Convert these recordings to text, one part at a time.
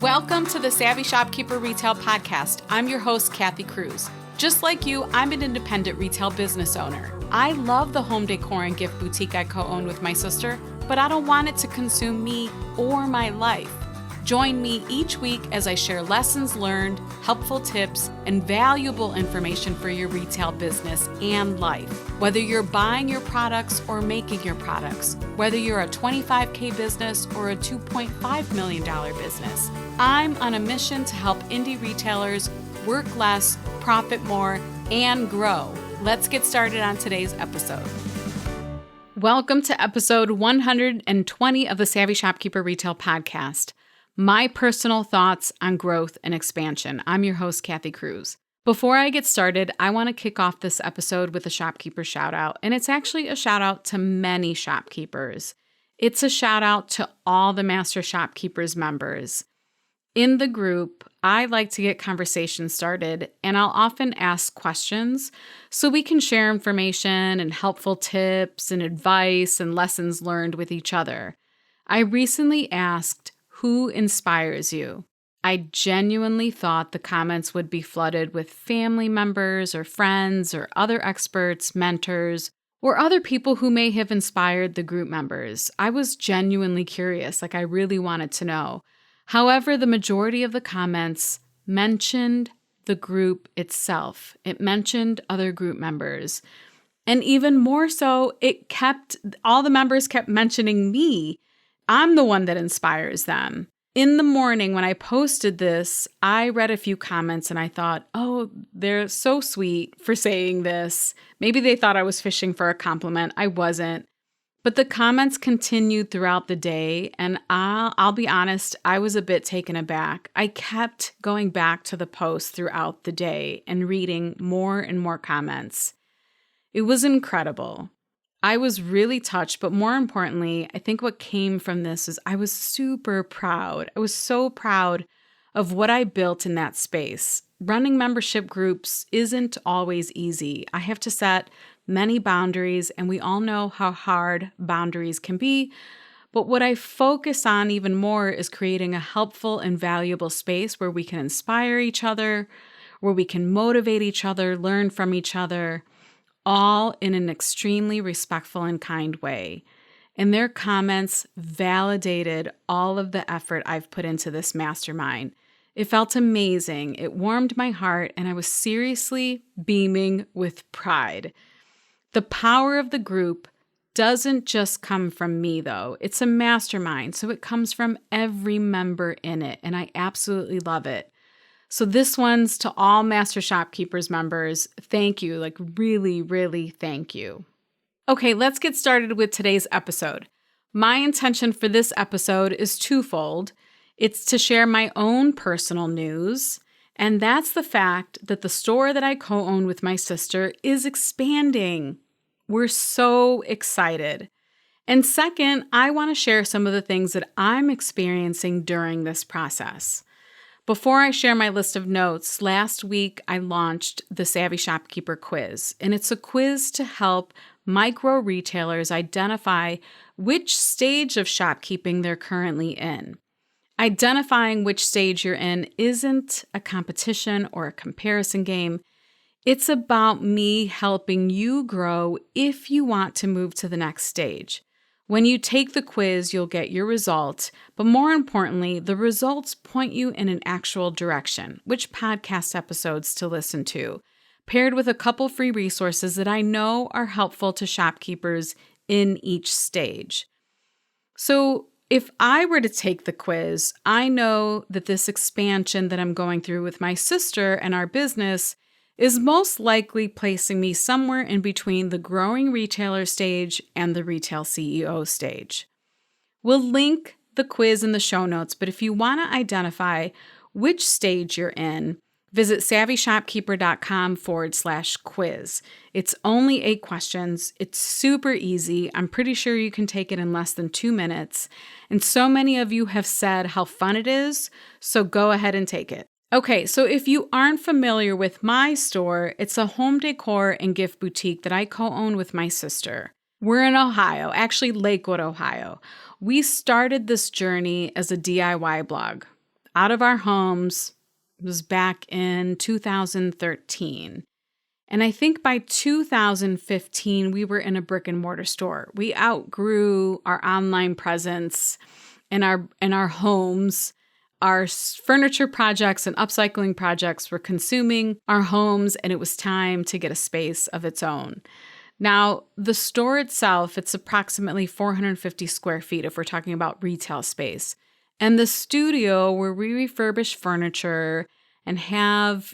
Welcome to the Savvy Shopkeeper Retail Podcast. I'm your host, Kathy Cruz. Just like you, I'm an independent retail business owner. I love the home decor and gift boutique I co-own with my sister, but I don't want it to consume me or my life. Join me each week as I share lessons learned, helpful tips, and valuable information for your retail business and life. Whether you're buying your products or making your products, whether you're a $25K business or a $2.5 million business, I'm on a mission to help indie retailers work less, profit more, and grow. Let's get started on today's episode. Welcome to episode 120 of the Savvy Shopkeeper Retail Podcast. My personal thoughts on growth and expansion. I'm your host, Kathy Cruz. Before I get started, I want to kick off this episode with a shopkeeper shout out, and it's actually a shout out to many shopkeepers. It's a shout out to all the Master Shopkeepers members. In the group, I like to get conversations started, and I'll often ask questions so we can share information and helpful tips and advice and lessons learned with each other. I recently asked, who inspires you? I genuinely thought the comments would be flooded with family members or friends or other experts, mentors, or other people who may have inspired the group members. I was genuinely curious, I really wanted to know. However, the majority of the comments mentioned the group itself. It mentioned other group members. And even more so, all the members kept mentioning me. I'm the one that inspires them. In the morning when I posted this, I read a few comments and I thought, oh, they're so sweet for saying this. Maybe they thought I was fishing for a compliment. I wasn't. But the comments continued throughout the day, and I'll be honest, I was a bit taken aback. I kept going back to the post throughout the day and reading more and more comments. It was incredible. I was really touched, but more importantly, I think what came from this is I was super proud. I was so proud of what I built in that space. Running membership groups isn't always easy. I have to set many boundaries, and we all know how hard boundaries can be. But what I focus on even more is creating a helpful and valuable space where we can inspire each other, where we can motivate each other, learn from each other, all in an extremely respectful and kind way. And their comments validated all of the effort I've put into this mastermind. It felt amazing. It warmed my heart, and I was seriously beaming with pride. The power of the group doesn't just come from me, though. It's a mastermind, so it comes from every member in it, and I absolutely love it. So this one's to all Master Shopkeepers members. Thank you, really, really thank you. Okay, let's get started with today's episode. My intention for this episode is twofold. It's to share my own personal news, and that's the fact that the store that I co-own with my sister is expanding. We're so excited. And second, I want to share some of the things that I'm experiencing during this process. Before I share my list of notes, last week I launched the Savvy Shopkeeper quiz, and it's a quiz to help micro retailers identify which stage of shopkeeping they're currently in. Identifying which stage you're in isn't a competition or a comparison game. It's about me helping you grow if you want to move to the next stage. When you take the quiz, you'll get your result, but more importantly, the results point you in an actual direction, which podcast episodes to listen to, paired with a couple free resources that I know are helpful to shopkeepers in each stage. So if I were to take the quiz, I know that this expansion that I'm going through with my sister and our business is most likely placing me somewhere in between the growing retailer stage and the retail CEO stage. We'll link the quiz in the show notes, but if you want to identify which stage you're in, visit savvyshopkeeper.com/quiz. It's only 8 questions. It's super easy. I'm pretty sure you can take it in less than 2 minutes. And so many of you have said how fun it is, so go ahead and take it. Okay, so if you aren't familiar with my store, it's a home decor and gift boutique that I co-own with my sister. We're in Ohio, actually Lakewood, Ohio. We started this journey as a DIY blog. out of our homes. It was back in 2013. And I think by 2015, we were in a brick and mortar store. We outgrew our online presence in our homes. Our furniture projects and upcycling projects were consuming our homes, and it was time to get a space of its own. Now, the store itself, it's approximately 450 square feet if we're talking about retail space. And the studio where we refurbish furniture and have,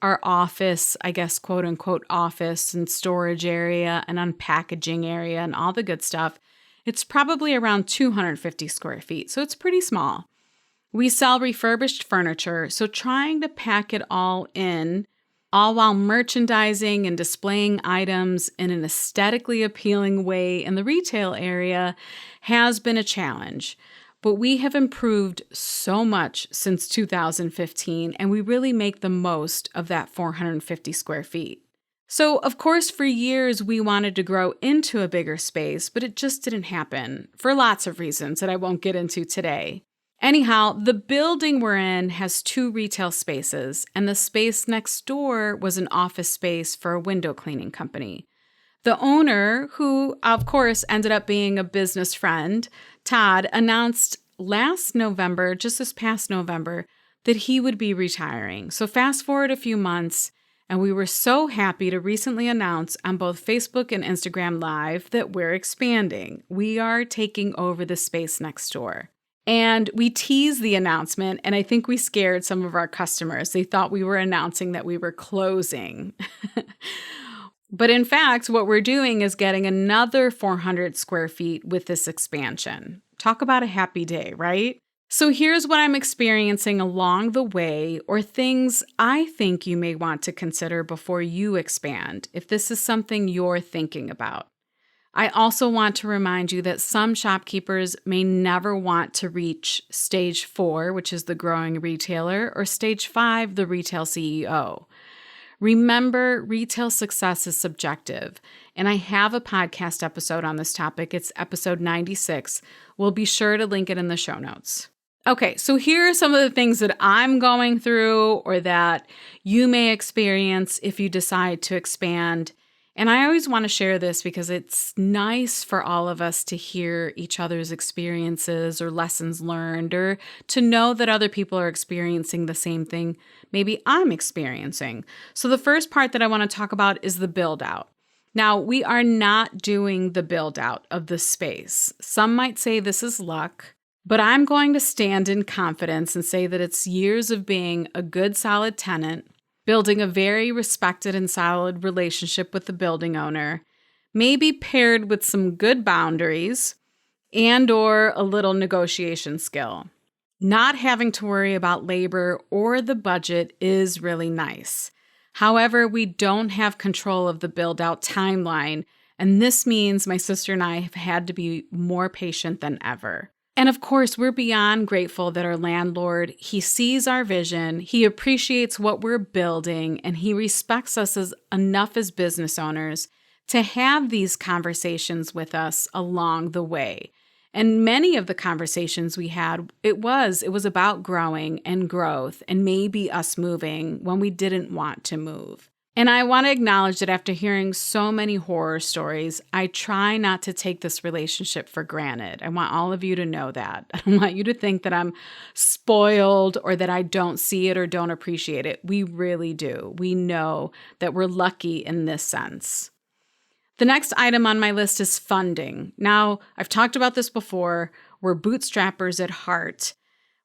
our office, I guess, quote unquote, office and storage area and unpackaging area and all the good stuff, it's probably around 250 square feet. So it's pretty small. We sell refurbished furniture, so trying to pack it all in, all while merchandising and displaying items in an aesthetically appealing way in the retail area has been a challenge. But we have improved so much since 2015, and we really make the most of that 450 square feet. So, of course, for years we wanted to grow into a bigger space, but it just didn't happen for lots of reasons that I won't get into today. Anyhow, the building we're in has 2 retail spaces, and the space next door was an office space for a window cleaning company. The owner, who of course ended up being a business friend, Todd, announced last November, just this past November, that he would be retiring. So fast forward a few months, and we were so happy to recently announce on both Facebook and Instagram Live that we're expanding. We are taking over the space next door. And we teased the announcement, and I think we scared some of our customers. They thought we were announcing that we were closing. But in fact, what we're doing is getting another 400 square feet with this expansion. Talk about a happy day, right? So here's what I'm experiencing along the way, or things I think you may want to consider before you expand, if this is something you're thinking about. I also want to remind you that some shopkeepers may never want to reach stage 4, which is the growing retailer, or stage 5, the retail CEO. Remember, retail success is subjective, and I have a podcast episode on this topic. It's episode 96. We'll be sure to link it in the show notes. Okay, so here are some of the things that I'm going through or that you may experience if you decide to expand. And I always want to share this because it's nice for all of us to hear each other's experiences or lessons learned, or to know that other people are experiencing the same thing maybe I'm experiencing. So the first part that I want to talk about is the build out. Now, we are not doing the build out of the space. Some might say this is luck, but I'm going to stand in confidence and say that it's years of being a good, solid tenant, building a very respected and solid relationship with the building owner, maybe paired with some good boundaries and or a little negotiation skill. Not having to worry about labor or the budget is really nice. However, we don't have control of the build-out timeline, and this means my sister and I have had to be more patient than ever. And of course, we're beyond grateful that our landlord, he sees our vision, he appreciates what we're building, and he respects us enough as business owners to have these conversations with us along the way. And many of the conversations we had, it was about growing and growth and maybe us moving when we didn't want to move. And I want to acknowledge that after hearing so many horror stories, I try not to take this relationship for granted. I want all of you to know that. I don't want you to think that I'm spoiled or that I don't see it or don't appreciate it. We really do. We know that we're lucky in this sense. The next item on my list is funding. Now, I've talked about this before. We're bootstrappers at heart.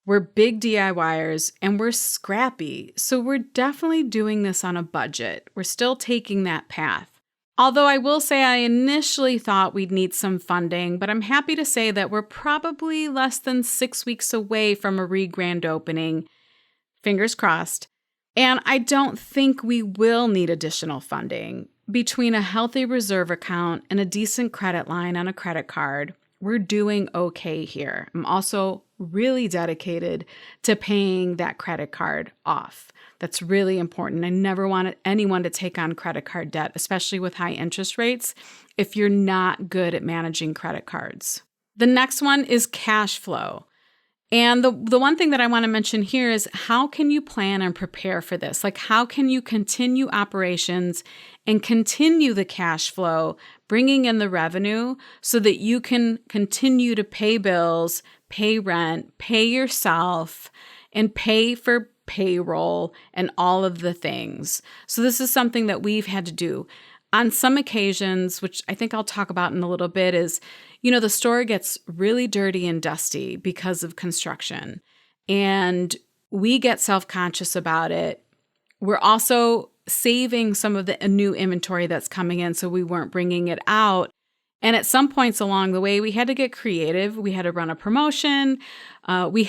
We're big DIYers and we're scrappy, so we're definitely doing this on a budget. We're still taking that path. Although I will say I initially thought we'd need some funding, but I'm happy to say that we're probably less than 6 weeks away from a re-grand opening. Fingers crossed. And I don't think we will need additional funding. Between a healthy reserve account and a decent credit line on a credit card, we're doing okay here. I'm also really dedicated to paying that credit card off. That's really important. I never want anyone to take on credit card debt, especially with high interest rates, if you're not good at managing credit cards. The next one is cash flow. And the one thing that I want to mention here is how can you plan and prepare for this? Like, how can you continue operations and continue the cash flow, bringing in the revenue so that you can continue to pay bills, pay rent, pay yourself, and pay for payroll and all of the things. So this is something that we've had to do. On some occasions, which I think I'll talk about in a little bit, is, the store gets really dirty and dusty because of construction, and we get self-conscious about it. We're also saving some of the new inventory that's coming in, so we weren't bringing it out. And at some points along the way, we had to get creative. We had to run a promotion. We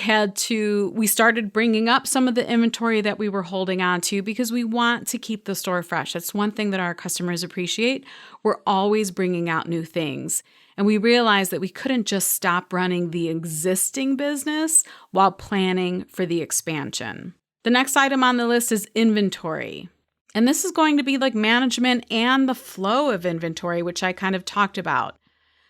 started bringing up some of the inventory that we were holding on to because we want to keep the store fresh. That's one thing that our customers appreciate. We're always bringing out new things. And we realized that we couldn't just stop running the existing business while planning for the expansion. The next item on the list is inventory. And this is going to be like management and the flow of inventory, which I kind of talked about.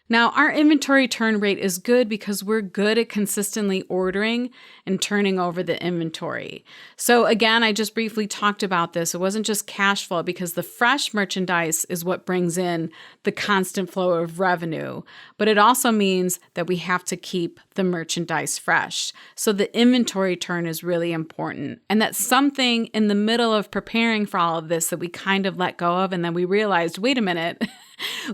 Now, our inventory turn rate is good because we're good at consistently ordering and turning over the inventory. So again, I just briefly talked about this. It wasn't just cash flow because the fresh merchandise is what brings in the constant flow of revenue, but it also means that we have to keep the merchandise fresh. So the inventory turn is really important. And that's something in the middle of preparing for all of this that we kind of let go of. And then we realized, wait a minute,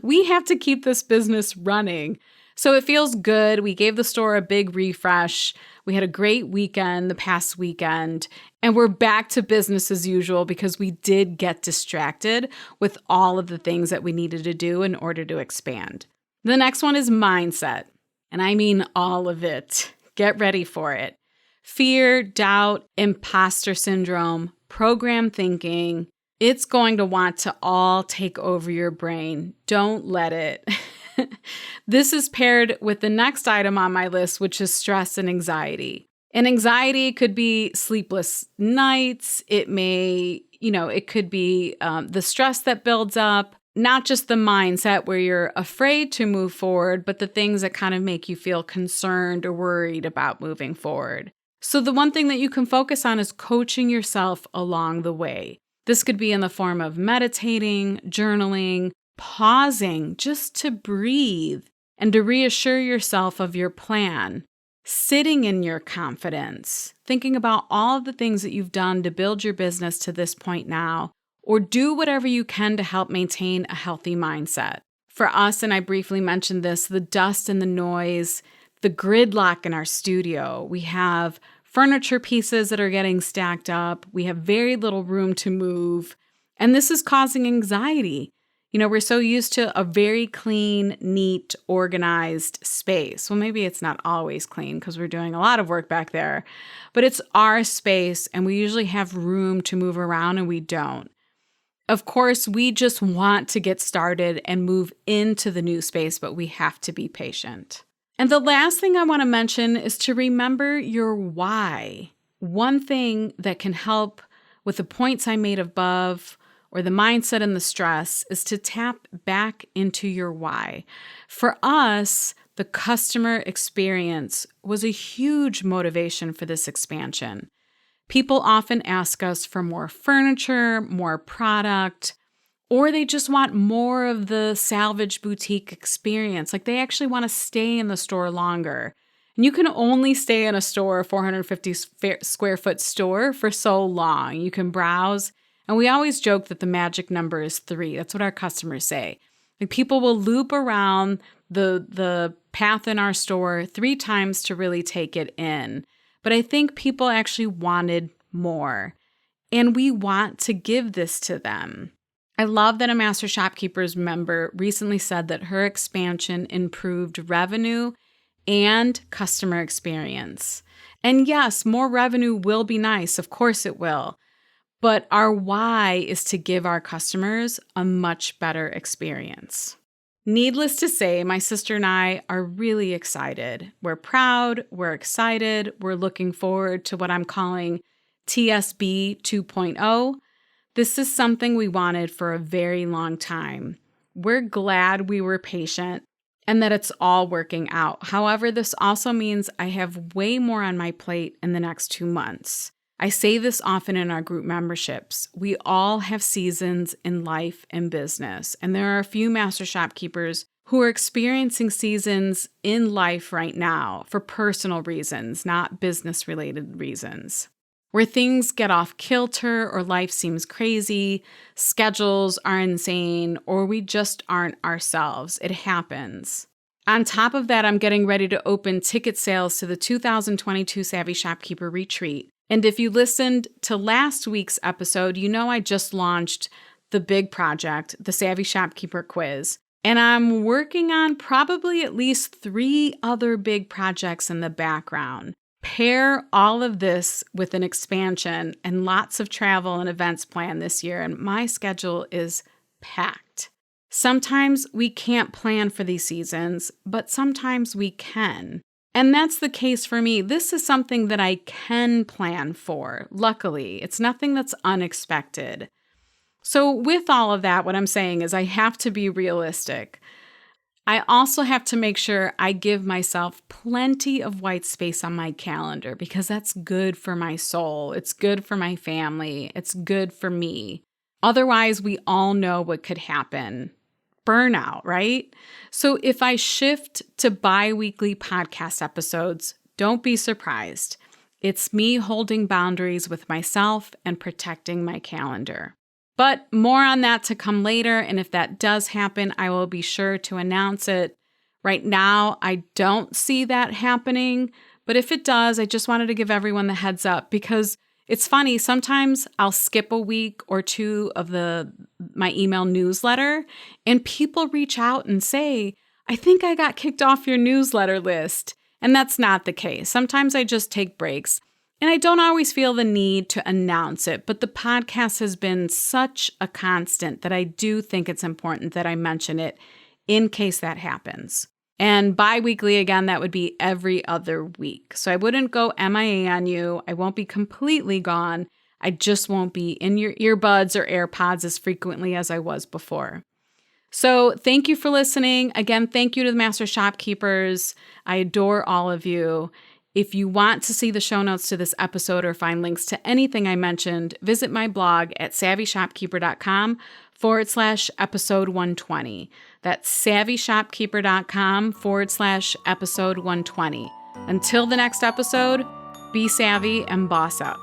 we have to keep this business running. So it feels good. We gave the store a big refresh. We had a great weekend the past weekend, and we're back to business as usual because we did get distracted with all of the things that we needed to do in order to expand. The next one is mindset, and I mean all of it. Get ready for it. Fear, doubt, imposter syndrome, program thinking. It's going to want to all take over your brain. Don't let it. This is paired with the next item on my list, which is stress and anxiety. And anxiety could be sleepless nights. It could be the stress that builds up, not just the mindset where you're afraid to move forward, but the things that kind of make you feel concerned or worried about moving forward. So the one thing that you can focus on is coaching yourself along the way. This could be in the form of meditating, journaling, pausing just to breathe and to reassure yourself of your plan, sitting in your confidence, thinking about all of the things that you've done to build your business to this point now, or do whatever you can to help maintain a healthy mindset. For us, and I briefly mentioned this, the dust and the noise, the gridlock in our studio, we have furniture pieces that are getting stacked up. We have very little room to move. And this is causing anxiety. We're so used to a very clean, neat, organized space. Well, maybe it's not always clean because we're doing a lot of work back there, but it's our space and we usually have room to move around and we don't. Of course, we just want to get started and move into the new space, but we have to be patient. And the last thing I want to mention is to remember your why. One thing that can help with the points I made above or the mindset and the stress is to tap back into your why. For us, the customer experience was a huge motivation for this expansion. People often ask us for more furniture, more product, or they just want more of the salvage boutique experience. Like they actually want to stay in the store longer. And you can only stay in a store, a 450 square foot store, for so long. You can browse. And we always joke that the magic number is 3. That's what our customers say. Like people will loop around the path in our store 3 times to really take it in. But I think people actually wanted more. And we want to give this to them. I love that a Master Shopkeepers member recently said that her expansion improved revenue and customer experience. And yes, more revenue will be nice. Of course it will. But our why is to give our customers a much better experience. Needless to say, my sister and I are really excited. We're proud, we're excited, we're looking forward to what I'm calling TSB 2.0. This is something we wanted for a very long time. We're glad we were patient. and that it's all working out. However, this also means I have way more on my plate in the next 2 months. I say this often in our group memberships. We all have seasons in life and business, and there are a few master shopkeepers who are experiencing seasons in life right now for personal reasons, not business-related reasons, where things get off kilter or life seems crazy, schedules are insane, or we just aren't ourselves. It happens. On top of that, I'm getting ready to open ticket sales to the 2022 Savvy Shopkeeper Retreat. And if you listened to last week's episode, you know I just launched the big project, the Savvy Shopkeeper Quiz. And I'm working on probably at least 3 other big projects in the background. Pair all of this with an expansion and lots of travel and events planned this year, and my schedule is packed. Sometimes we can't plan for these seasons, but sometimes we can. And that's the case for me. This is something that I can plan for. Luckily, it's nothing that's unexpected. So with all of that, what I'm saying is I have to be realistic. I also have to make sure I give myself plenty of white space on my calendar because that's good for my soul. It's good for my family. It's good for me. Otherwise, we all know what could happen. Burnout, right? So if I shift to bi-weekly podcast episodes, don't be surprised. It's me holding boundaries with myself and protecting my calendar. But more on that to come later, and if that does happen, I will be sure to announce it. Right now, I don't see that happening, but if it does, I just wanted to give everyone the heads up because it's funny, sometimes I'll skip a week or 2 of my email newsletter, and people reach out and say, I think I got kicked off your newsletter list. And that's not the case. Sometimes I just take breaks. And I don't always feel the need to announce it, but the podcast has been such a constant that I do think it's important that I mention it in case that happens. And bi-weekly, again, that would be every other week. So I wouldn't go MIA on you. I won't be completely gone. I just won't be in your earbuds or AirPods as frequently as I was before. So thank you for listening. Again, thank you to the Master Shopkeepers. I adore all of you. If you want to see the show notes to this episode or find links to anything I mentioned, visit my blog at savvyshopkeeper.com/episode 120. That's savvyshopkeeper.com/episode 120. Until the next episode, be savvy and boss up.